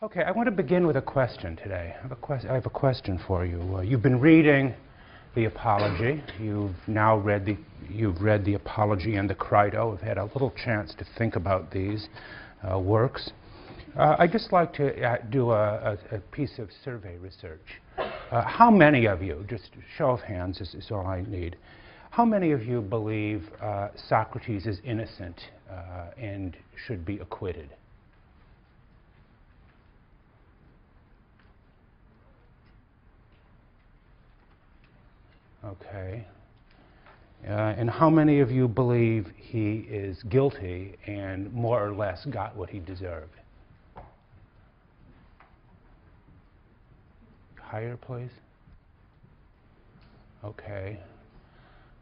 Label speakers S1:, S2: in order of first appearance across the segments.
S1: Okay, I want to begin with a question today. I have a question for you. You've been reading the Apology. You've read the Apology and the Crito. I've had a little chance to think about these works. I'd just like to do a piece of survey research. How many of you, just show of hands is all I need, how many of you believe Socrates is innocent and should be acquitted? Okay. And how many of you believe he is guilty and more or less got what he deserved? Higher, please. Okay.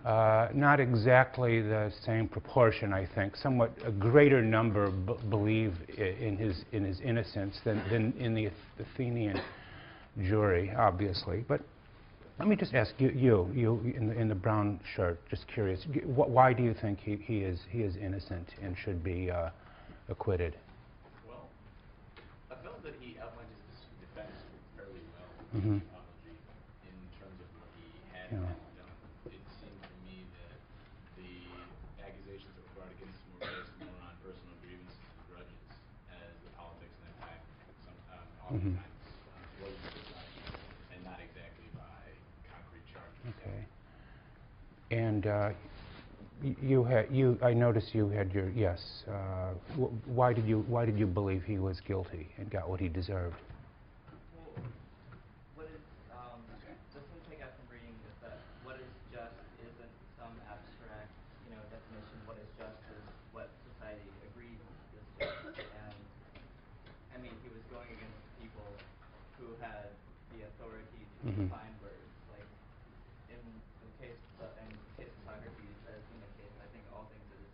S1: Not exactly the same proportion, I think. Somewhat a greater number believe in his innocence than in the Athenian jury, obviously. But let me just ask you in the brown shirt, just curious, why do you think he is innocent and should be acquitted?
S2: Well, I felt that he outlined his defense fairly well
S1: Mm-hmm.
S2: in terms of what he had
S1: Yeah.
S2: done. It seemed to me that the accusations that were brought against him were based more on personal grievances and grudges, as the politics in that time
S1: Mm-hmm.
S2: oftentimes was decided, and not exactly by concrete charges.
S1: Okay. And I noticed you had your yes. Why did you believe he was guilty and got what he deserved?
S3: Well, what is the sense I got from reading is that what is just isn't some abstract, definition. What is just is what society agrees is just. And I mean, he was going against people who had the authority to
S1: Mm-hmm.
S3: define words. Like in the case of Socrates, as in the case, I think all things is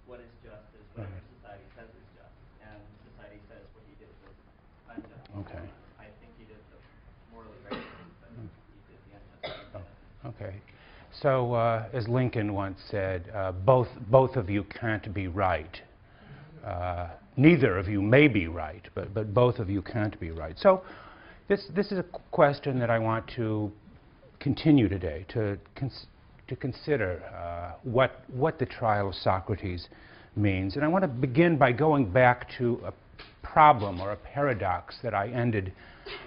S3: what is just is whatever society says is just, and society says what he did was unjust.
S1: Okay.
S3: I think he did the morally right thing, but he did the unjust thing.
S1: Okay. So, as Lincoln once said, both of you can't be right. Neither of you may be right, but both of you can't be right. So, this is a question that I want to continue today, to consider what the trial of Socrates means. And I want to begin by going back to a problem or a paradox that I ended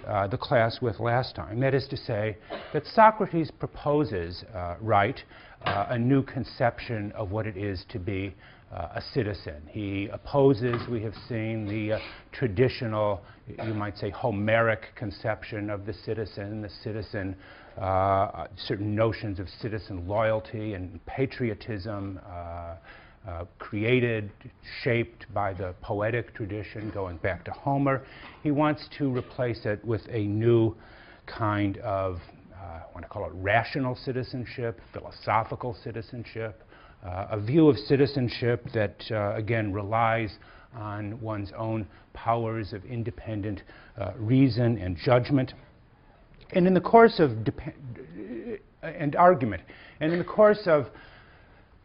S1: the class with last time. That is to say that Socrates proposes, a new conception of what it is to be a citizen. He opposes, we have seen, the traditional, you might say, Homeric conception of the citizen, certain notions of citizen loyalty and patriotism, created, shaped by the poetic tradition going back to Homer. He wants to replace it with a new kind of, I want to call it rational citizenship, philosophical citizenship, a view of citizenship that, again, relies on one's own powers of independent reason and judgment. And in the course of argument, and in the course of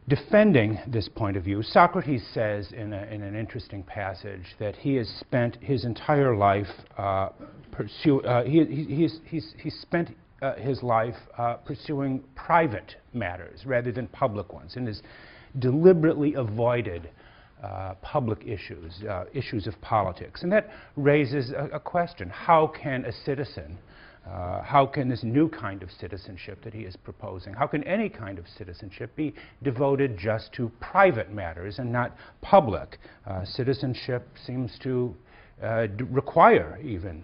S1: defending this point of view, Socrates says in an interesting passage that he has spent his entire life pursuing private matters rather than public ones, and has deliberately avoided public issues of politics. And that raises a question: how can a citizen, how can this new kind of citizenship that he is proposing, how can any kind of citizenship be devoted just to private matters and not public? Citizenship seems to require even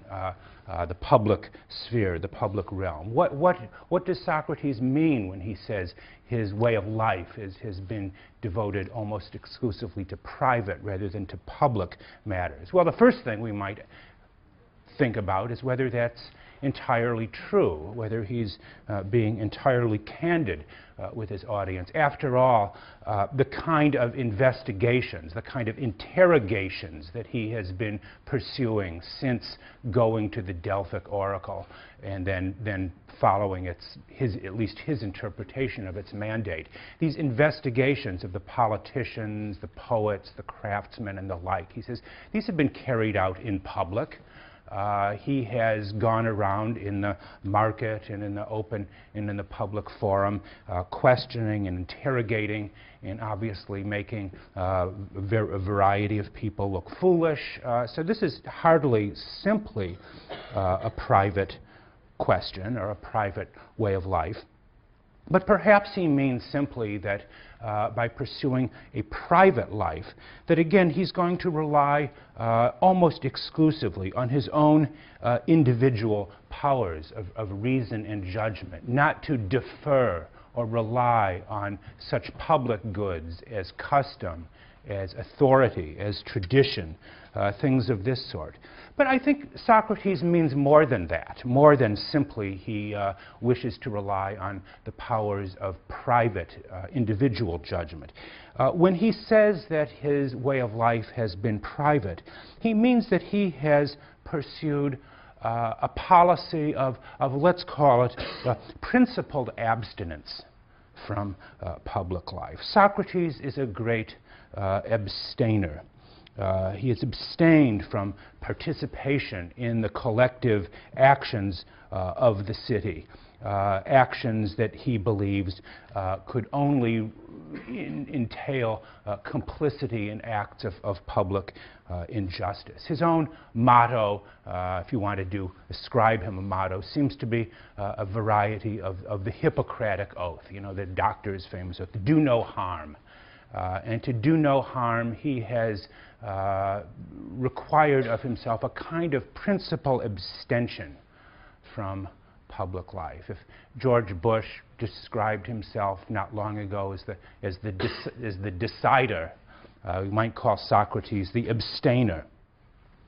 S1: the public sphere, the public realm. What does Socrates mean when he says his way of life has been devoted almost exclusively to private rather than to public matters? Well, the first thing we might think about is whether that's entirely true, whether he's being entirely candid with his audience. After all, the kind of investigations, the kind of interrogations that he has been pursuing since going to the Delphic oracle and then following at least his interpretation of its mandate. These investigations of the politicians, the poets, the craftsmen, and the like, he says, these have been carried out in public. He has gone around in the market and in the open and in the public forum, questioning and interrogating and obviously making a variety of people look foolish. So this is hardly simply a private question or a private way of life. But perhaps he means simply that by pursuing a private life, that again he's going to rely almost exclusively on his own individual powers of reason and judgment, not to defer or rely on such public goods as custom, as authority, as tradition, things of this sort. But I think Socrates means more than that, more than simply he wishes to rely on the powers of private, individual judgment. When he says that his way of life has been private, he means that he has pursued a policy of let's call it, principled abstinence from public life. Socrates is a great abstainer. He has abstained from participation in the collective actions of the city, actions that he believes could only entail complicity in acts of public injustice. His own motto, if you want to ascribe him a motto, seems to be a variety of the Hippocratic oath, you know, the doctor's famous oath, do no harm. And to do no harm, he has required of himself a kind of principal abstention from public life. If George Bush described himself not long ago as the decider, we might call Socrates the abstainer.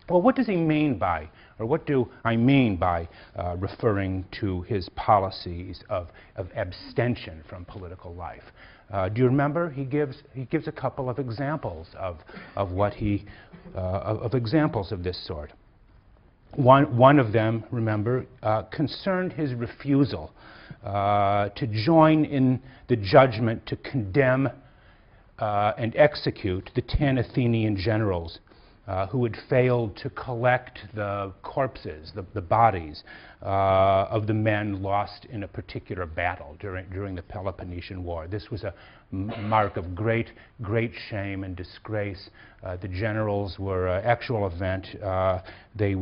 S1: Well, what does he mean by, or what do I mean by referring to his policies of abstention from political life? Do you remember? He gives a couple of examples of examples of this sort. One of them, remember, concerned his refusal to join in the judgment to condemn and execute the 10 Athenian generals who had failed to collect the corpses, the bodies of the men lost in a particular battle during the Peloponnesian War. This was a mark of great shame and disgrace. The generals were actual event. There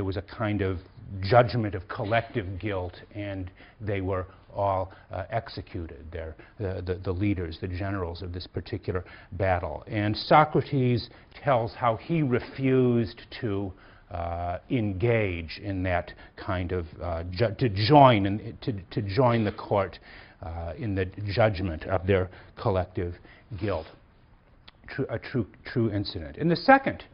S1: was a kind of judgment of collective guilt, and they were all executed. The leaders, the generals of this particular battle. And Socrates tells how he refused to engage in that kind of to join the court in the judgment of their collective guilt. A true incident. In the second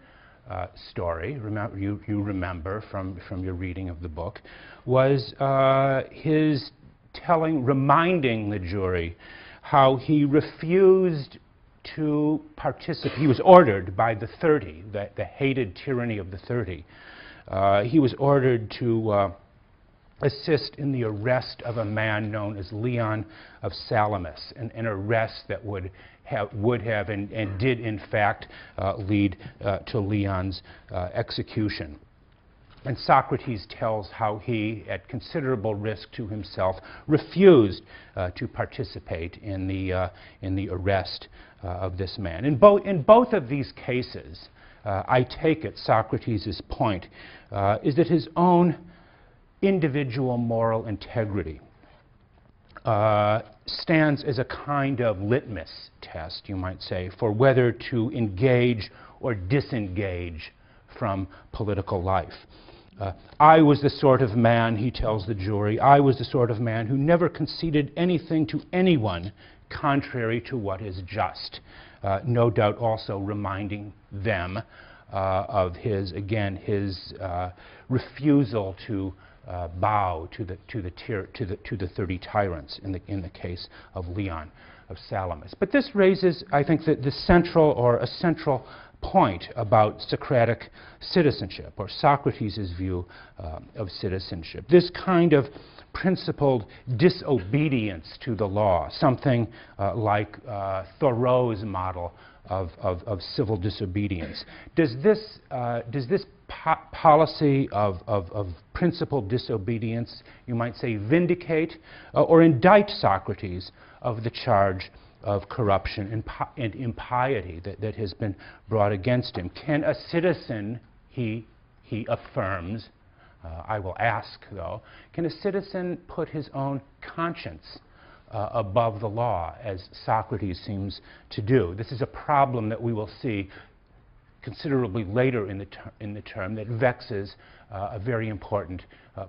S1: story, you remember from your reading of the book, was his reminding the jury how he refused to participate. He was ordered by the 30, the hated tyranny of the 30. He was ordered to assist in the arrest of a man known as Leon of Salamis, an arrest that would have and did in fact lead to Leon's execution. And Socrates tells how he, at considerable risk to himself, refused to participate in the arrest of this man. In both of these cases, I take it Socrates' point is that his own individual moral integrity stands as a kind of litmus test, you might say, for whether to engage or disengage from political life. I was the sort of man, he tells the jury, I was the sort of man who never conceded anything to anyone contrary to what is just. No doubt also reminding them of his, again, his refusal to bow to the 30 tyrants in the case of Leon of Salamis. But this raises, I think, the central or a central point about Socratic citizenship, or Socrates' view of citizenship. This kind of principled disobedience to the law, something like Thoreau's model of civil disobedience. Does this policy of principled disobedience, you might say, vindicate or indict Socrates of the charge of corruption and impiety that has been brought against him? Can a citizen, he affirms, I will ask though, can a citizen put his own conscience above the law, as Socrates seems to do? This is a problem that we will see considerably later in the term that vexes a very important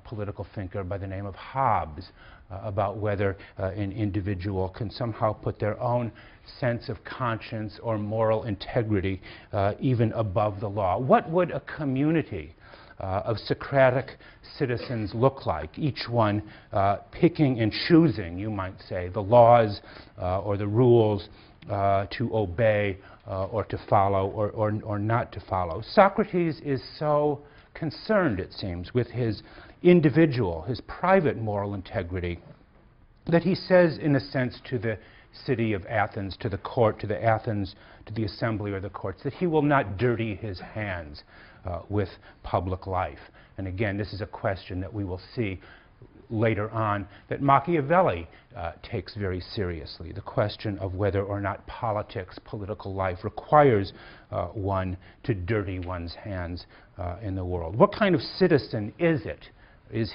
S1: political thinker by the name of Hobbes, about whether an individual can somehow put their own sense of conscience or moral integrity even above the law. What would a community of Socratic citizens look like, each one picking and choosing, you might say, the laws or the rules to obey or to follow or not to follow? Socrates is so concerned, it seems, with his individual, his private moral integrity, that he says, in a sense, to the city of Athens, to the court, to the Athens, to the assembly or the courts, that he will not dirty his hands with public life. And again, this is a question that we will see later on that Machiavelli takes very seriously, the question of whether or not politics, political life, requires one to dirty one's hands in the world. What kind of citizen is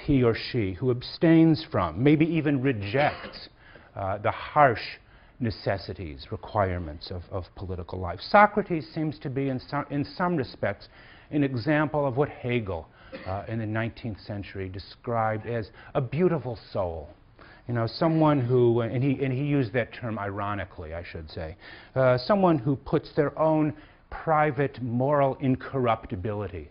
S1: he or she who abstains from, maybe even rejects, the harsh necessities, requirements of political life? Socrates seems to be, in some respects, an example of what Hegel in the 19th century described as a beautiful soul. You know, someone who, and he used that term ironically, I should say, someone who puts their own private moral incorruptibility